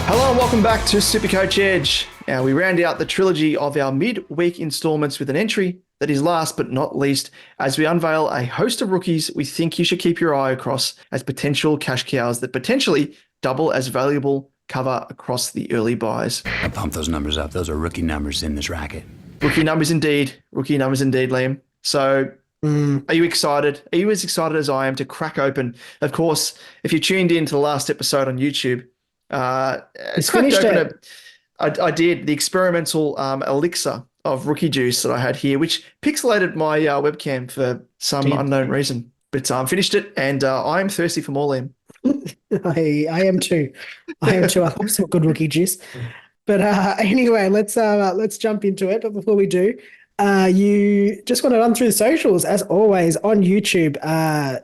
Hello and welcome back to SuperCoach Edge. Now we round out the trilogy of our mid-week installments with an entry that is last but not least as we unveil a host of rookies we think you should keep your eye across as potential cash cows that potentially double as valuable cover across the early buys. I pump those numbers up. Those are rookie numbers in this racket. Rookie numbers indeed. Rookie numbers indeed, Liam. So are you excited? Are you as excited as I am to crack open? Of course, if you tuned in to the last episode on YouTube, It's finished it. I did the experimental elixir of rookie juice that I had here, which pixelated my webcam for some unknown reason. But finished it, and I am thirsty for more, Liam. I am too. I love some good rookie juice. But anyway, let's jump into it. But before we do, you just want to run through the socials as always on YouTube.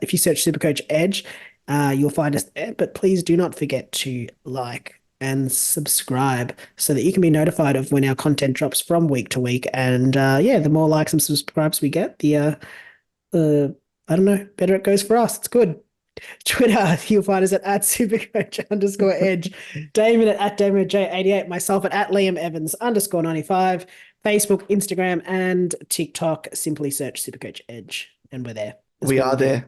If you search SuperCoach Edge, you'll find us there. But please do not forget to like and subscribe so that you can be notified of when our content drops from week to week. And the more likes and subscribes we get, the I don't know, better it goes for us. It's good. Twitter, you'll find us at @supercoach_edge, Damon at DamonJ88, myself at Liam Evans _95, Facebook, Instagram, and TikTok. Simply search SuperCoach Edge, and we're there. We are there.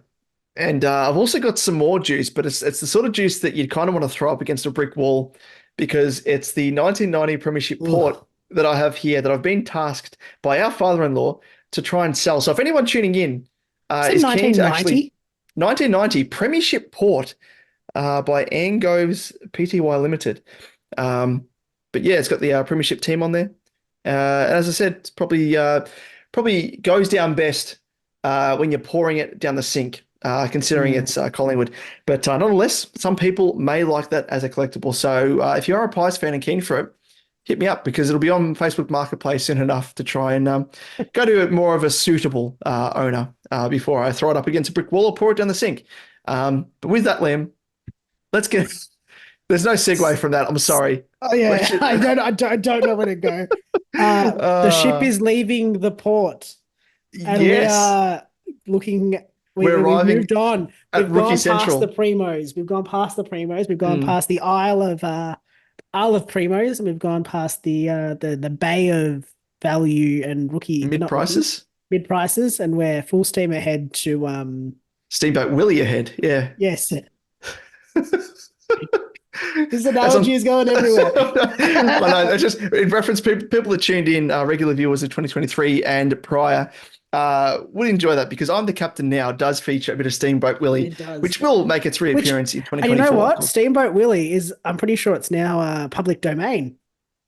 And I've also got some more juice, but it's the sort of juice that you'd kind of want to throw up against a brick wall because it's the 1990 Premiership Port that I have here that I've been tasked by our father-in-law to try and sell. So if anyone tuning in is keen to actually... 1990 Premiership Port by Angoves Pty Limited. But yeah, it's got the Premiership team on there. As I said, it's probably goes down best when you're pouring it down the sink. Considering it's Collingwood. But nonetheless, some people may like that as a collectible. So if you are a Pies fan and keen for it, hit me up because it'll be on Facebook Marketplace soon enough to try and go to more of a suitable owner before I throw it up against a brick wall or pour it down the sink. But with that, Liam, let's get... There's no segue from that. I'm sorry. Oh yeah, I don't know where to go. The ship is leaving the port, and we are looking... We've moved on. We've gone past the Primos. We've gone past the Primos. We've gone past the Isle of Primos, and we've gone past the Bay of Value and rookie mid prices, and we're full steam ahead to Steamboat Willie ahead. Yeah. Yes. This analogy is going everywhere. I know. It's just in reference people that tuned in, regular viewers of 2023 and prior. Would enjoy that because I'm the captain now does feature a bit of Steamboat Willie, which will make its reappearance in 2024. And you know what? Steamboat Willie is, I'm pretty sure it's now public domain.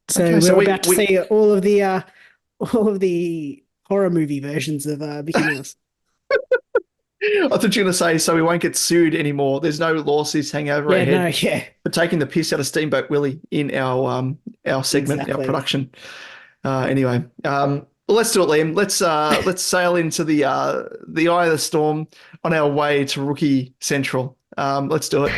So we're about to see all of the horror movie versions of Mickey Mouse. I thought you were going to say, so we won't get sued anymore. There's no lawsuits hanging over our head for taking the piss out of Steamboat Willie in our segment, our production. Anyway, well, let's do it, Liam. Let's sail into the eye of the storm on our way to Rookie Central. Let's do it.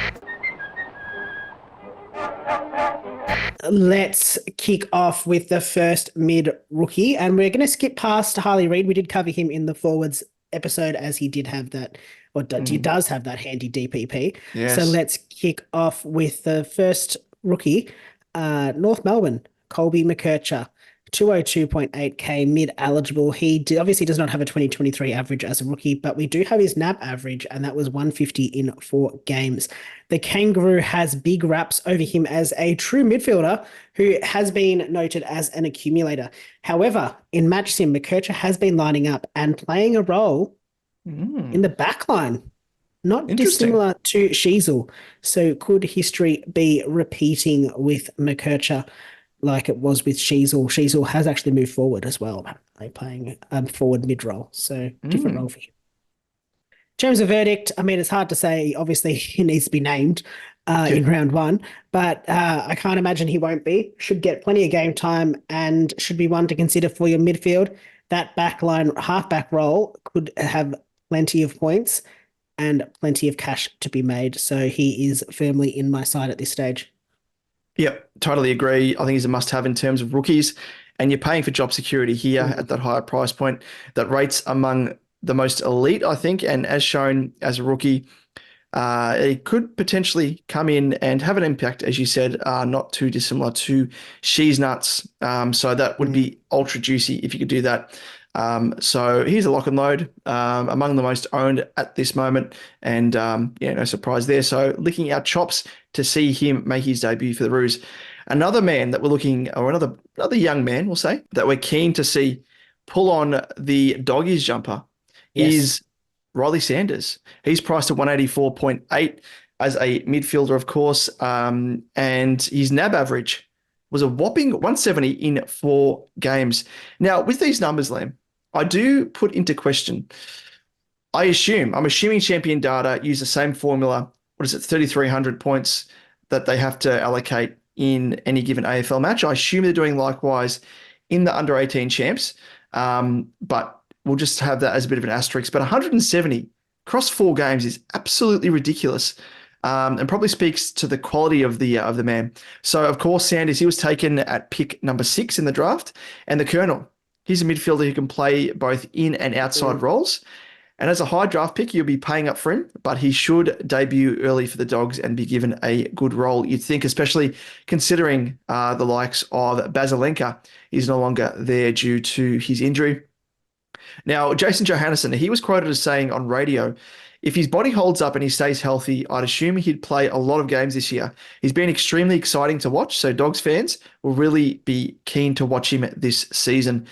Let's kick off with the first mid-rookie, and we're going to skip past Harley Reid. We did cover him in the forwards episode as he did have that, or he does have that handy DPP. Yes. So let's kick off with the first rookie, North Melbourne, Colby McKercher. 202.8k mid-eligible. He obviously does not have a 2023 average as a rookie, but we do have his NAB average, and that was 150 in 4 games. The Kangaroo has big raps over him as a true midfielder who has been noted as an accumulator. However, in match sim, McKercher has been lining up and playing a role in the back line, not dissimilar to Sheasel. So could history be repeating with McKercher like it was with Sheasel? Sheasel has actually moved forward as well, apparently playing forward mid-role, so different role for him. In terms of verdict, I mean, it's hard to say. Obviously, he needs to be named in round 1, but I can't imagine he won't be. Should get plenty of game time and should be one to consider for your midfield. That backline halfback role could have plenty of points and plenty of cash to be made, so he is firmly in my side at this stage. Yep, totally agree. I think he's a must-have in terms of rookies, and you're paying for job security here at that higher price point that rates among the most elite, I think, and as shown as a rookie, He could potentially come in and have an impact, as you said, not too dissimilar to She's Nuts. So that would be ultra juicy if you could do that. So he's a lock and load, among the most owned at this moment, and yeah, no surprise there. So licking our chops to see him make his debut for the Roos. Another man that we're looking, or another young man, we'll say, that we're keen to see pull on the doggies jumper is Riley Sanders. He's priced at 184.8 as a midfielder, of course, and his NAB average was a whopping 170 in 4 games. Now, with these numbers, Liam, I do put into question. I'm assuming Champion Data use the same formula. What is it, 3,300 points that they have to allocate in any given AFL match? I assume they're doing likewise in the under 18 champs, but we'll just have that as a bit of an asterisk. But 170 across 4 games is absolutely ridiculous, and probably speaks to the quality of the man. So, of course, Sanders, he was taken at pick number 6 in the draft, and the Colonel, he's a midfielder who can play both in and outside roles. And as a high draft pick, you'll be paying up for him, but he should debut early for the Dogs and be given a good role, you'd think, especially considering the likes of Basilenka is no longer there due to his injury. Now, Jason Johannesson, he was quoted as saying on radio, if his body holds up and he stays healthy, I'd assume he'd play a lot of games this year. He's been extremely exciting to watch, so Dogs fans will really be keen to watch him this season,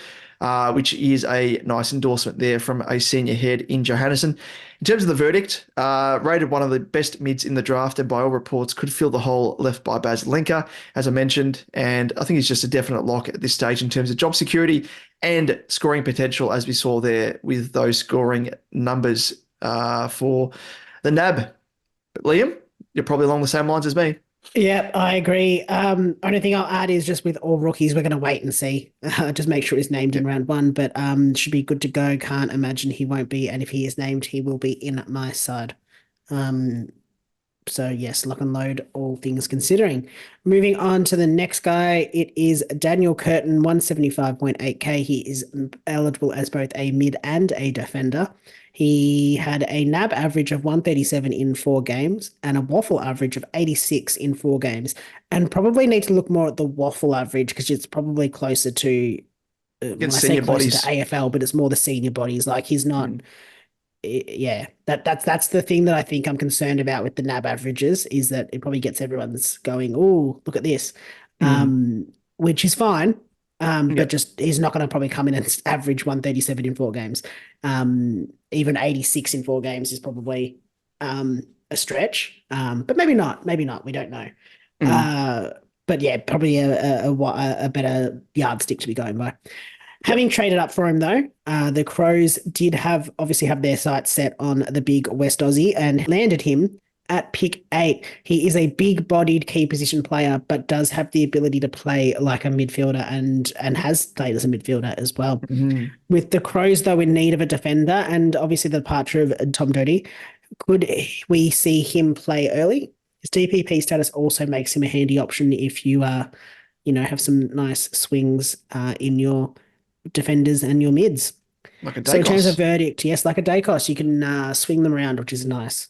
which is a nice endorsement there from a senior head in Johannesson. In terms of the verdict, rated one of the best mids in the draft, and by all reports could fill the hole left by Basilenka, as I mentioned, and I think he's just a definite lock at this stage in terms of job security and scoring potential, as we saw there with those scoring numbers for the NAB. But Liam, you're probably along the same lines as me. Yeah, I agree. Only thing I'll add is just with all rookies, we're going to wait and see. Just make sure he's named in round 1, but should be good to go. Can't imagine he won't be, and if he is named, he will be in my side. So yes, lock and load, all things considering. Moving on to the next guy, it is Daniel Curtin, 175.8k. He is eligible as both a mid and a defender. He had a NAB average of 137 in 4 games and a waffle average of 86 in 4 games. And probably need to look more at the waffle average because it's probably closer to when I say closer to AFL, but it's more the senior bodies. Like he's not. Yeah, that's the thing that I think I'm concerned about with the NAB averages is that it probably gets everyone's going, oh, look at this, which is fine. But just he's not going to probably come in and average 137 in 4 games. Even 86 in 4 games is probably a stretch. But maybe not. Maybe not. We don't know. But yeah, probably a better yardstick to be going by. Having traded up for him, though, the Crows did obviously have their sights set on the big West Aussie and landed him at pick 8. He is a big-bodied key position player, but does have the ability to play like a midfielder and has played as a midfielder as well. With the Crows, though, in need of a defender and obviously the departure of Tom Doty, could we see him play early? His DPP status also makes him a handy option if you have some nice swings in your defenders and your mids. Like a Dacos. So in terms of verdict, yes, like a Dacos, you can swing them around, which is nice.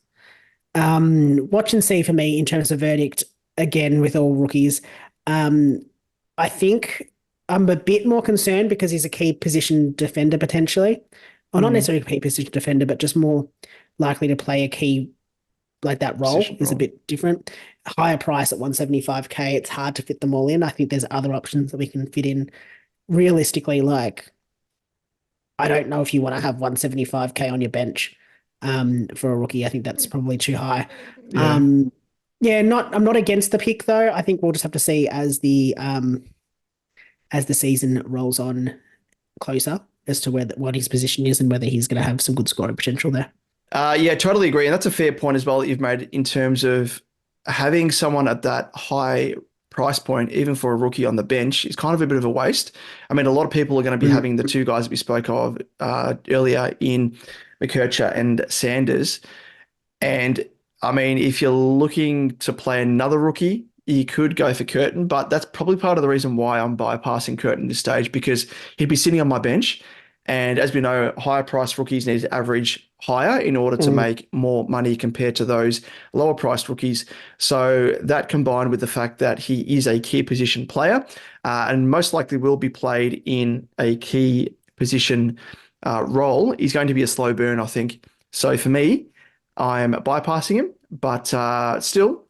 Watch and see for me in terms of verdict, again, with all rookies. I think I'm a bit more concerned because he's a key position defender potentially. Or not necessarily a key position defender, but just more likely to play a key, like that role is a bit different. Higher price at 175k, it's hard to fit them all in. I think there's other options that we can fit in. Realistically, like, I don't know if you want to have 175k on your bench for a rookie. I think that's probably too high. I'm not against the pick though. I think we'll just have to see as the season rolls on closer as to what his position is and whether he's going to have some good scoring potential there. Yeah, totally agree. And that's a fair point as well that you've made in terms of having someone at that high price point, even for a rookie on the bench, is kind of a bit of a waste. I mean, a lot of people are going to be having the 2 guys that we spoke of earlier in MCKERCHER and Sanders. And I mean, if you're looking to play another rookie, you could go for Curtin, but that's probably part of the reason why I'm bypassing Curtin this stage, because he'd be sitting on my bench. And as we know, higher price rookies need to average higher in order to make more money compared to those lower priced rookies. So that combined with the fact that he is a key position player and most likely will be played in a key position role, is going to be a slow burn, I think. So for me, I'm bypassing him, but still,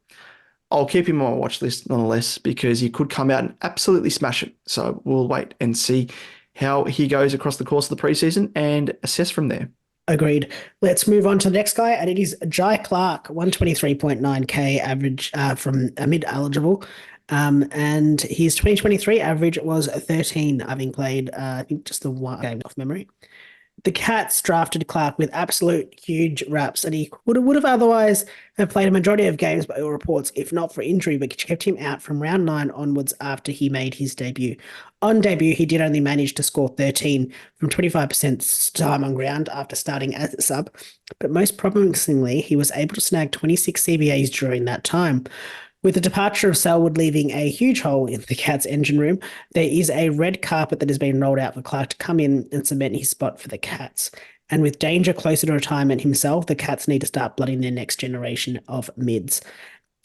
I'll keep him on my watch list nonetheless because he could come out and absolutely smash it. So we'll wait and see how he goes across the course of the preseason and assess from there. Agreed. Let's move on to the next guy, and it is Jai Clark, 123.9k average from a mid-eligible. And his 2023 average was 13, having played, I think, just the one game off memory. The Cats drafted Clark with absolute huge raps, and he would have otherwise have played a majority of games by all reports, if not for injury, which kept him out from round 9 onwards after he made his debut. On debut, he did only manage to score 13 from 25% time on ground after starting as a sub, but most promisingly, he was able to snag 26 CBAs during that time. With the departure of Selwood leaving a huge hole in the Cats' engine room, there is a red carpet that has been rolled out for Clark to come in and cement his spot for the Cats. And with Danger closer to retirement himself, the Cats need to start blooding their next generation of mids.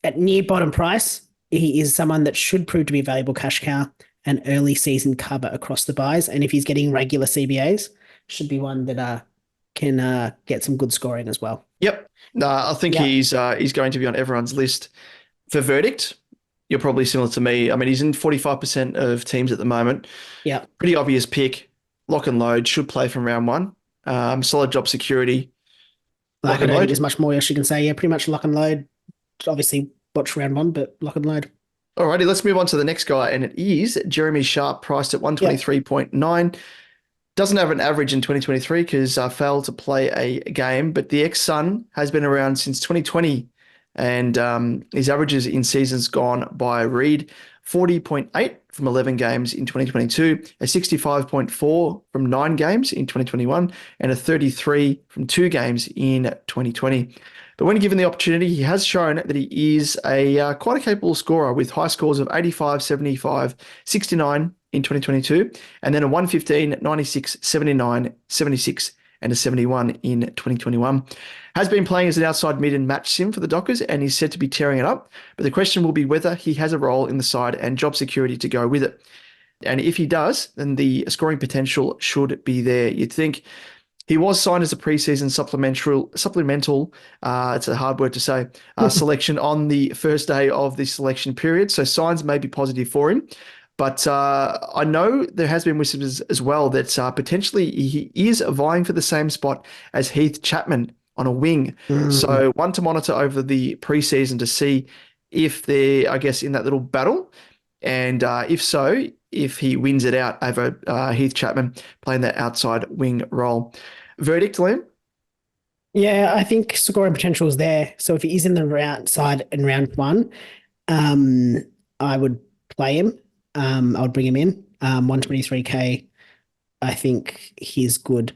At near bottom price, he is someone that should prove to be a valuable cash cow and early season cover across the buys. And if he's getting regular CBAs, should be one that can get some good scoring as well. Yep. I think he's going to be on everyone's list. For verdict, you're probably similar to me. I mean, he's in 45% of teams at the moment. Yeah. Pretty obvious pick. Lock and load. Should play from round 1. Solid job security. I don't think there's much more else you can say. Yeah, pretty much lock and load. Obviously, watch round 1, but lock and load. Alrighty, let's move on to the next guy, and it is Jeremy Sharp, priced at 123.9. Doesn't have an average in 2023 because failed to play a game, but the ex-Sun has been around since 2020. And his averages in seasons gone by read 40.8 from 11 games in 2022, a 65.4 from 9 games in 2021, and a 33 from 2 games in 2020. But when given the opportunity, he has shown that he is a quite a capable scorer with high scores of 85, 75, 69 in 2022, and then a 115, 96, 79, 76, and a 71 in 2021. Has been playing as an outside mid and match sim for the Dockers and is said to be tearing it up. But the question will be whether he has a role in the side and job security to go with it. And if he does, then the scoring potential should be there. You'd think he was signed as a preseason supplemental, it's a hard word to say, selection on the first day of the selection period. So signs may be positive for him. But I know there has been whispers as well that potentially he is vying for the same spot as Heath Chapman on a wing. So one to monitor over the preseason to see if they're, I guess, in that little battle. And if so, if he wins it out over Heath Chapman playing that outside wing role. Verdict, Liam? Yeah, I think scoring potential is there. So if he is in the round side in round 1, I would play him. I would bring him in. 123k. I think he's good.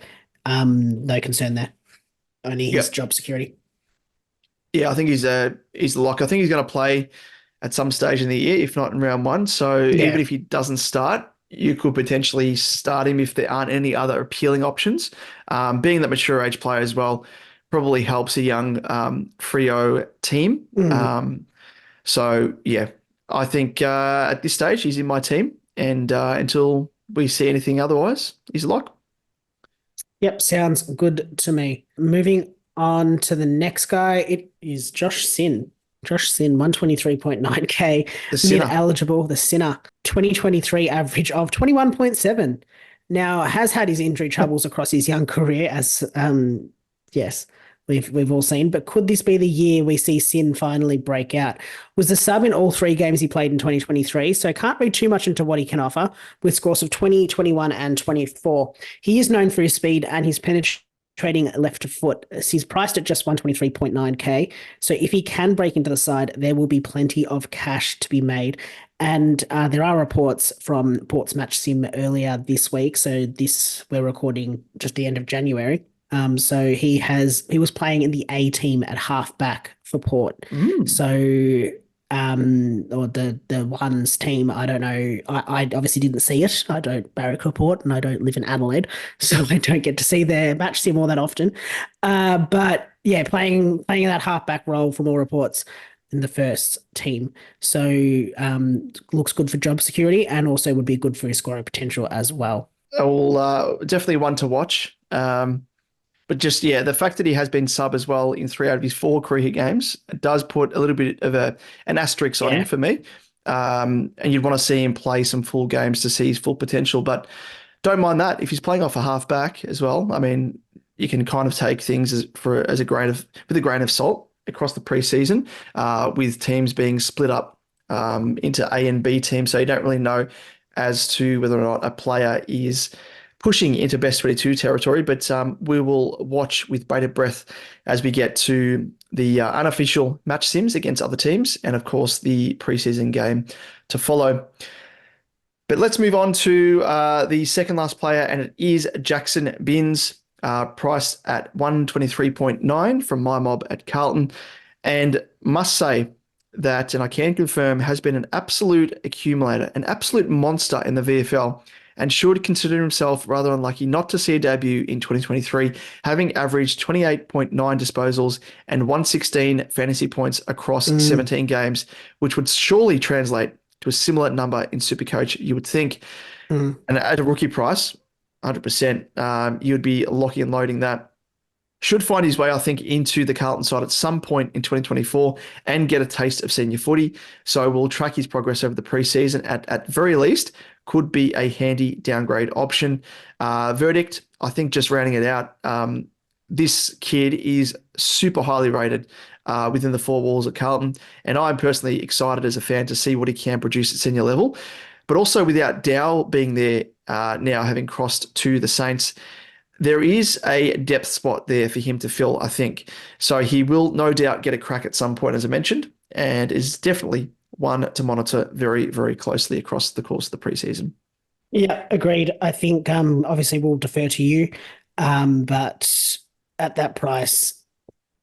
No concern there. Only his job security. Yeah, I think he's the lock. I think he's going to play at some stage in the year, if not in round 1. So even if he doesn't start, you could potentially start him if there aren't any other appealing options. Being that mature age player as well probably helps a young Freo team. So yeah, I think at this stage he's in my team, and until we see anything otherwise, he's a lock. Yep, sounds good to me. Moving on to the next guy, it is Josh Sinn. Josh Sinn, 123.9k, mid-eligible, the Sinner, 2023 average of 21.7. Now, has had his injury troubles across his young career, as yes, we've all seen. But could this be the year we see Sinn finally break out? Was the sub in all 3 games he played in 2023, so can't read too much into what he can offer, with scores of 20, 21, and 24. He is known for his speed and his trading left to foot. He's priced at just 123.9k. So if he can break into the side, there will be plenty of cash to be made. And there are reports from Port's Match Sim earlier this week. So we're recording just the end of January. So he was playing in the A team at halfback for Port. So or the ones team. I don't know. I obviously didn't see it. I don't barrack report, and I don't live in Adelaide, so I don't get to see their match sim all that often. But yeah, playing that halfback role from all reports in the first team. So looks good for job security, and also would be good for his scoring potential as well. Definitely one to watch. But just, yeah, the fact that he has been sub as well in 3 out of his 4 career games does put a little bit of an asterisk on him for me. And you'd want to see him play some full games to see his full potential. But don't mind that. If he's playing off a halfback as well, I mean, you can kind of take things with a grain of salt across the preseason, with teams being split up into A and B teams. So you don't really know as to whether or not a player is pushing into best 22 territory, but we will watch with bated breath as we get to the unofficial match sims against other teams, and of course the preseason game to follow. But let's move on to the second last player, and it is Jackson Binns, priced at 123.9 from my mob at Carlton, and must say that, and I can confirm, has been an absolute accumulator, an absolute monster in the VFL, and should consider himself rather unlucky not to see a debut in 2023, having averaged 28.9 disposals and 116 fantasy points across 17 games, which would surely translate to a similar number in SuperCoach, you would think. And at a rookie price, 100%, you would be locking and loading that. Should find his way, I think, into the Carlton side at some point in 2024 and get a taste of senior footy. So we'll track his progress over the preseason. At very least, could be a handy downgrade option. Verdict, I think, just rounding it out, this kid is super highly rated within the 4 walls at Carlton, and I'm personally excited as a fan to see what he can produce at senior level. But also, without Dow being there now, having crossed to the Saints, there is a depth spot there for him to fill, I think. So he will no doubt get a crack at some point, as I mentioned, and is definitely one to monitor very, very closely across the course of the preseason. Yeah, agreed. I think obviously we'll defer to you, but at that price,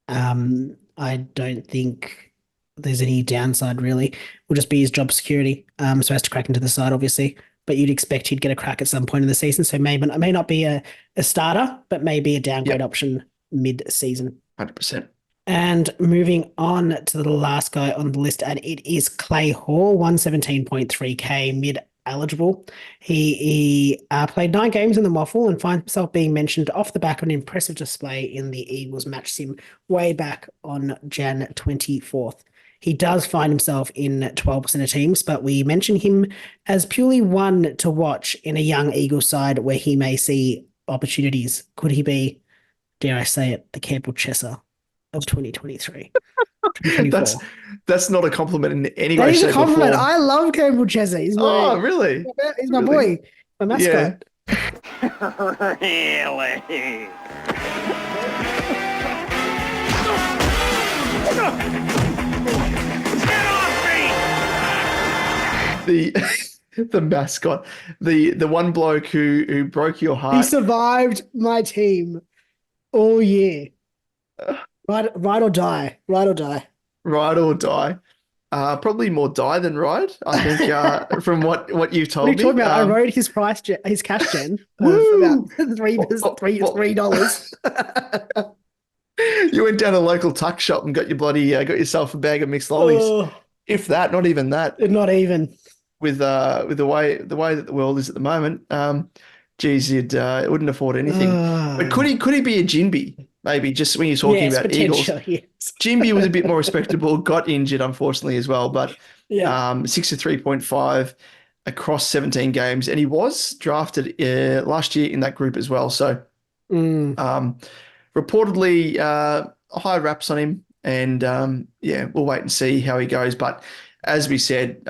I don't think there's any downside really. Will just be his job security, so has to crack into the side, obviously. But you'd expect he'd get a crack at some point in the season. So may not be a starter, but maybe a downgrade option mid-season. 100%. And moving on to the last guy on the list, and it is Clay Hall, 117.3K mid-eligible. He played 9 games in the Waffle and finds himself being mentioned off the back of an impressive display in the Eagles match sim way back on Jan 24th. He does find himself in 12% of teams, but we mention him as purely one to watch in a young Eagles side where he may see opportunities. Could he be, dare I say it, the Campbell Chesser of 2023? 2024. That's not a compliment in any That way, is a shape, or compliment. form. I love Campbell Chesser. He's my, really? He's my boy, my mascot. Really? The mascot, the one bloke who broke your heart. He survived my team all year. Ride or die. Ride or die. Ride or die. Probably more die than ride, I think, from what you've told What are you me. talking about? I rode his his cash gen of about $3. You went down a local tuck shop and got yourself a bag of mixed lollies. Oh, If that, not even that. not even. With the way that the world is at the moment, geez, it wouldn't afford anything. But could he be a Jinby? Maybe, just when you're talking about Eagles. Yes. Jinby was a bit more respectable, got injured unfortunately as well, but 63.5 across 17 games, and he was drafted last year in that group as well. So reportedly high raps on him, and we'll wait and see how he goes. But as we said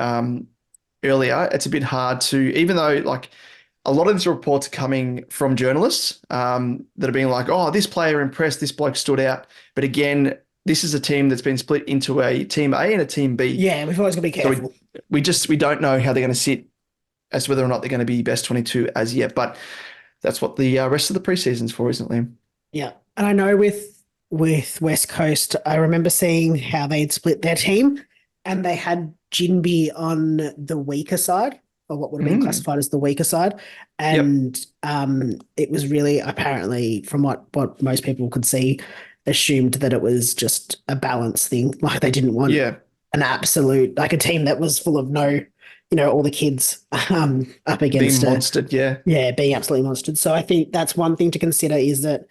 earlier, it's a bit hard to, even though like a lot of these reports are coming from journalists that are being like, oh, this player impressed, this bloke stood out. But again, this is a team that's been split into a team A and a team B. Yeah, we've always got to be careful. So we don't know how they're going to sit as to whether or not they're going to be best 22 as yet. But that's what the rest of the preseason's for, isn't it, Liam? Yeah. And I know with West Coast, I remember seeing how they'd split their team. and they had Jinbi on the weaker side, or what would have been classified as the weaker side. And it was really apparently, from what most people could see, assumed that it was just a balance thing. Like they didn't want an absolute, like a team that was full of all the kids up against being monstered, being absolutely monstered. So I think that's one thing to consider, is that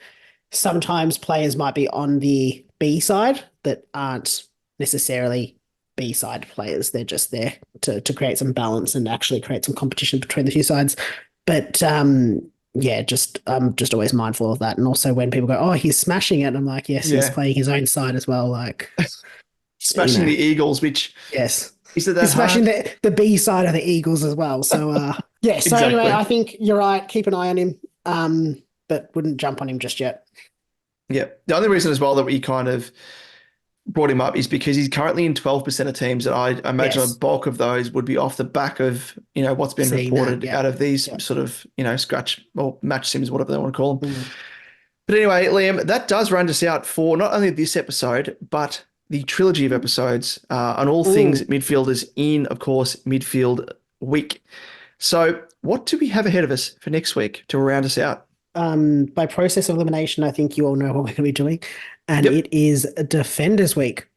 sometimes players might be on the B side that aren't necessarily B side players. They're just there to create some balance and actually create some competition between the two sides. But just always mindful of that. And also when people go, "Oh, he's smashing it," I'm like, yes, he's playing his own side as well. Like smashing the Eagles, which yes. Is it that He's smashing hard? the B side of the Eagles as well. So So Exactly. anyway, I think you're right. Keep an eye on him. But wouldn't jump on him just yet. Yeah. The only reason as well that we kind of brought him up is because he's currently in 12% of teams, and I imagine a bulk of those would be off the back of, what's been reported out of these sort of, scratch or match sims, whatever they want to call them. But anyway, Liam, that does round us out for not only this episode, but the trilogy of episodes on all things midfielders in, of course, midfield week. So what do we have ahead of us for next week to round us out? By process of elimination, I think you all know what we're going to be doing, and it is Defenders Week,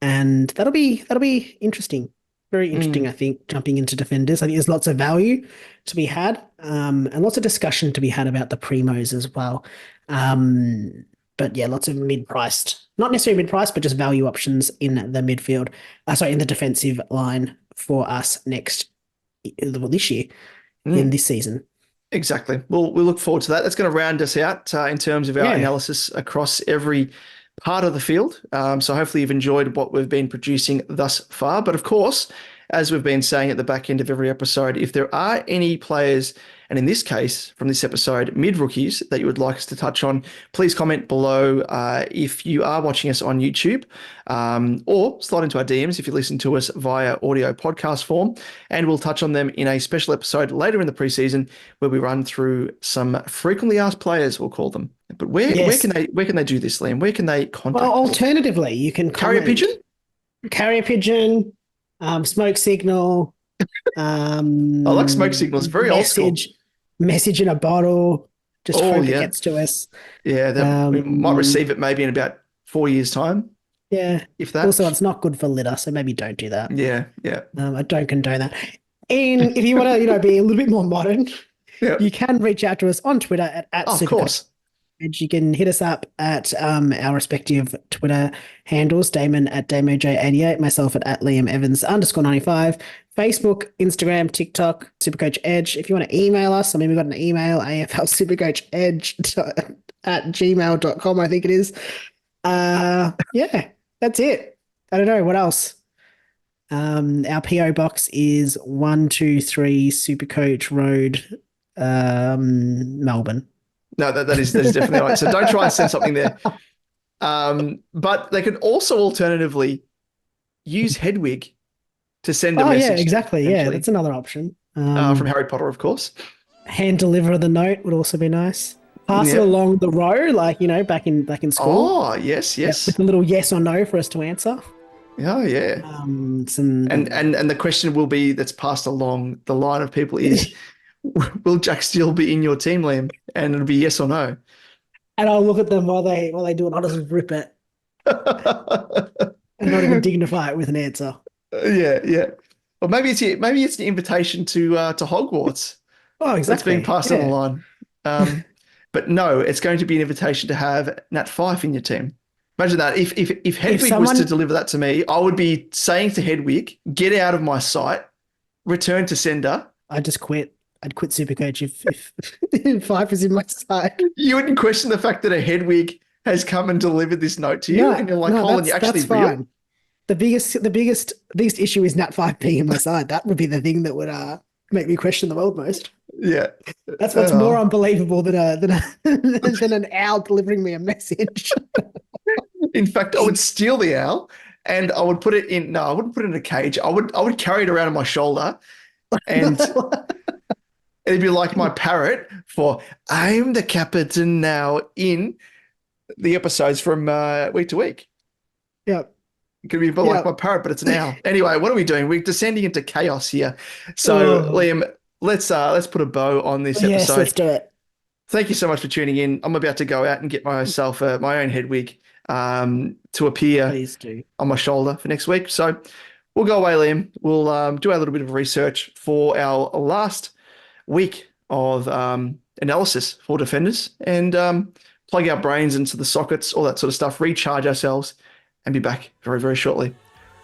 and that'll be interesting, very interesting. I think jumping into Defenders, I think there's lots of value to be had, and lots of discussion to be had about the primos as well. But yeah, lots of mid-priced, not necessarily mid-priced, but just value options in the midfield. In the defensive line for us this year, in this season. Exactly. Well, we look forward to that. That's going to round us out in terms of our analysis across every part of the field. So hopefully you've enjoyed what we've been producing thus far. But of course, as we've been saying at the back end of every episode, if there are any players, and in this case, from this episode, mid-rookies that you would like us to touch on, please comment below if you are watching us on YouTube, or slide into our DMs if you listen to us via audio podcast form, and we'll touch on them in a special episode later in the preseason where we run through some frequently asked players, we'll call them. But where can they do this, Liam? Where can they contact? Well, alternatively, you can carrier pigeon, smoke signal. I like smoke signals. Very old school. Message in a bottle. Just hope it gets to us. Yeah, we might receive it maybe in about 4 years' time. Yeah. If that. Also, it's not good for litter, so maybe don't do that. Yeah. I don't condone that. And if you want to, be a little bit more modern, you can reach out to us on Twitter at SuperCoach. Of course. You can hit us up at our respective Twitter handles, Damon at DamoJ88, myself at Liam Evans _95, Facebook, Instagram, TikTok, SuperCoach Edge. If you want to email us, we've got an email, AFL SuperCoach Edge at gmail.com, I think it is. That's it. I don't know what else. Our PO box is 123 SuperCoach Road, Melbourne. No, that is definitely right. So don't try and send something there. But they could also alternatively use Hedwig to send a message. Oh, yeah, exactly. Yeah, that's another option. From Harry Potter, of course. Hand deliver the note would also be nice. Pass it along the row, back in school. Oh, yes. With a little yes or no for us to answer. Oh, yeah. And the question will be that's passed along the line of people is, will Jack still be in your team, Liam? And it'll be yes or no. And I'll look at them while they do it. I'll just rip it. And not even dignify it with an answer. Yeah. Or maybe it's the invitation to Hogwarts. Oh, exactly. It's being passed on the line. But no, it's going to be an invitation to have Nat Fyfe in your team. Imagine that. If Hedwig was to deliver that to me, I would be saying to Hedwig, get out of my sight, return to sender. I'd just quit. I'd quit SuperCoach if Fyfe is in my side. You wouldn't question the fact that a Hedwig has come and delivered this note to you, and you're like, Colin, you're actually real. Fine. The biggest issue is Nat Fyfe being in my side. That would be the thing that would make me question the world most. Yeah, that's what's more unbelievable than an owl delivering me a message. In fact, I would steal the owl and I would put it in. No, I wouldn't put it in a cage. I would carry it around on my shoulder, and it'd be like my parrot for "I'm the captain now" in the episodes from week to week. Yeah. It could be like my parrot, but it's an owl. Anyway, what are we doing? We're descending into chaos here. So, Liam, let's put a bow on this episode. Yes, let's do it. Thank you so much for tuning in. I'm about to go out and get myself my own head wig to appear Please do. on my shoulder for next week. So we'll go away, Liam. We'll do a little bit of research for our last week of analysis for defenders and plug our brains into the sockets, all that sort of stuff, recharge ourselves, and be back very, very shortly.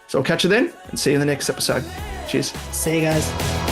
So I'll catch you then and see you in the next episode. Cheers. See you guys.